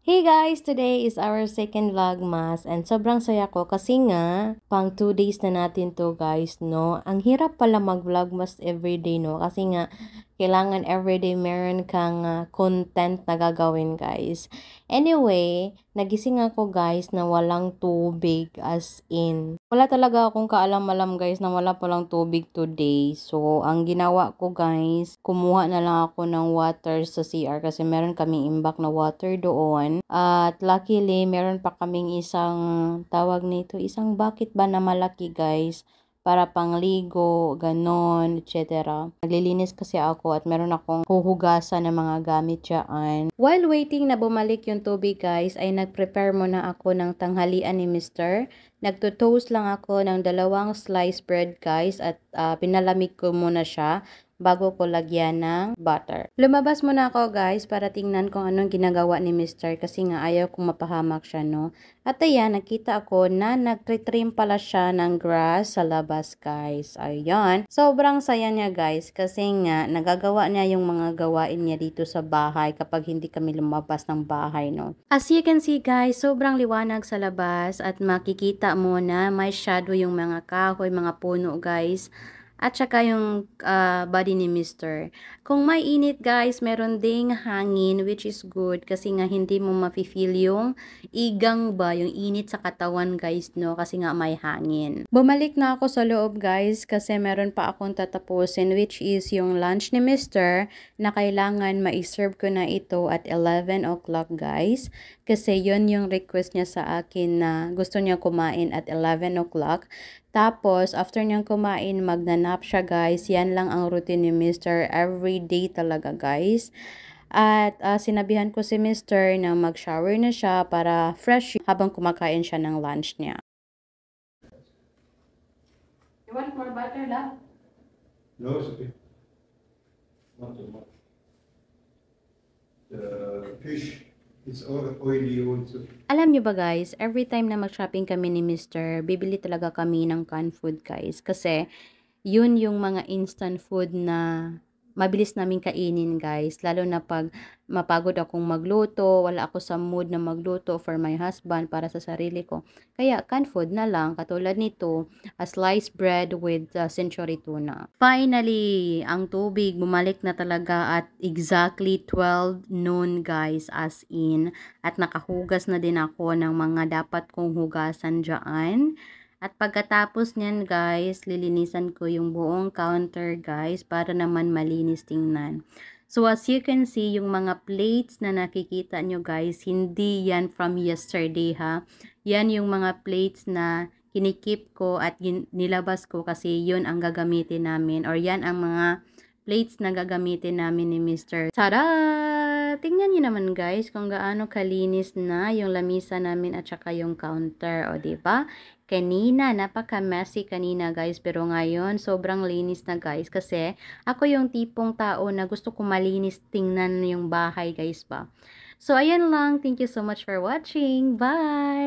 Hey guys! Today is our second vlogmas and sobrang saya ko kasi nga pang 2 days na natin to guys, no? Ang hirap pala mag-vlogmas everyday, no? Kasi nga kailangan everyday meron kang content na gagawin guys. Anyway, nagising ako guys na walang tubig as in. Wala talaga akong kaalam-alam guys na wala palang tubig today. So, ang ginawa ko guys, kumuha na lang ako ng water sa CR kasi meron kaming imbak na water doon. At luckily, meron pa kaming isang tawag nito, isang bucket ba na malaki guys para pangligo, ganon, etc. Naglilinis kasi ako at meron akong huhugasan ng mga gamit dyan. While waiting na bumalik yung tubig guys, ay nag-prepare muna ako ng tanghalian ni Mr. Nagto-toast lang ako ng 2 slice bread guys at pinalamig ko muna siya bago ko lagyan ng butter. Lumabas muna ako guys para tingnan kung anong ginagawa ni Mr. kasi nga ayaw kong mapahamak siya, no? At ayan, nakita ako na nagtritrim pala siya ng grass sa labas guys. Ayan. Sobrang saya niya guys kasi nga nagagawa niya yung mga gawain niya dito sa bahay kapag hindi kami lumabas ng bahay, no? As you can see guys, sobrang liwanag sa labas at makikita mo na may shadow yung mga kahoy, mga puno guys. At saka yung body ni Mr. Kung may init guys, meron ding hangin which is good kasi nga hindi mo mafe-feel yung igang ba, yung init sa katawan guys, no? Kasi nga may hangin. Bumalik na ako sa loob guys kasi meron pa akong tatapusin which is yung lunch ni Mr. na kailangan ma-serve ko na ito at 11 o'clock guys. Kasi yon yung request niya sa akin na gusto niya kumain at 11 o'clock. Tapos, after niyang kumain, magnanap siya guys. Yan lang ang routine ni Mr. Every day talaga guys. At sinabihan ko si Mr. na mag-shower na siya para fresh habang kumakain siya ng lunch niya. You want more butter, love? No, it's okay. Not too much. The fish is oily also. Alam nyo ba guys, every time na mag-shopping kami ni Mr., bibili talaga kami ng canned food guys. Kasi yun yung mga instant food na mabilis namin kainin guys. Lalo na pag mapagod akong magluto, wala ako sa mood na magluto for my husband, para sa sarili ko. Kaya canned food na lang, katulad nito, a sliced bread with century tuna. Finally, ang tubig bumalik na talaga at exactly 12 noon guys, as in. At nakahugas na din ako ng mga dapat kong hugasan dyan. At pagkatapos niyan guys, lilinisan ko yung buong counter guys para naman malinis tingnan. So as you can see, yung mga plates na nakikita nyo guys, hindi yan from yesterday ha. Yan yung mga plates na kinikip ko at nilabas ko kasi yun ang gagamitin namin, or yan ang mga plates na gagamitin namin ni Mr. Tada! Tingnan niyo naman guys kung gaano kalinis na yung lamisa namin at saka yung counter, o diba? Kanina, napaka-messy kanina guys, pero ngayon sobrang linis na guys kasi ako yung tipong tao na gusto ko malinis tingnan yung bahay guys ba. So ayan lang, thank you so much for watching. Bye!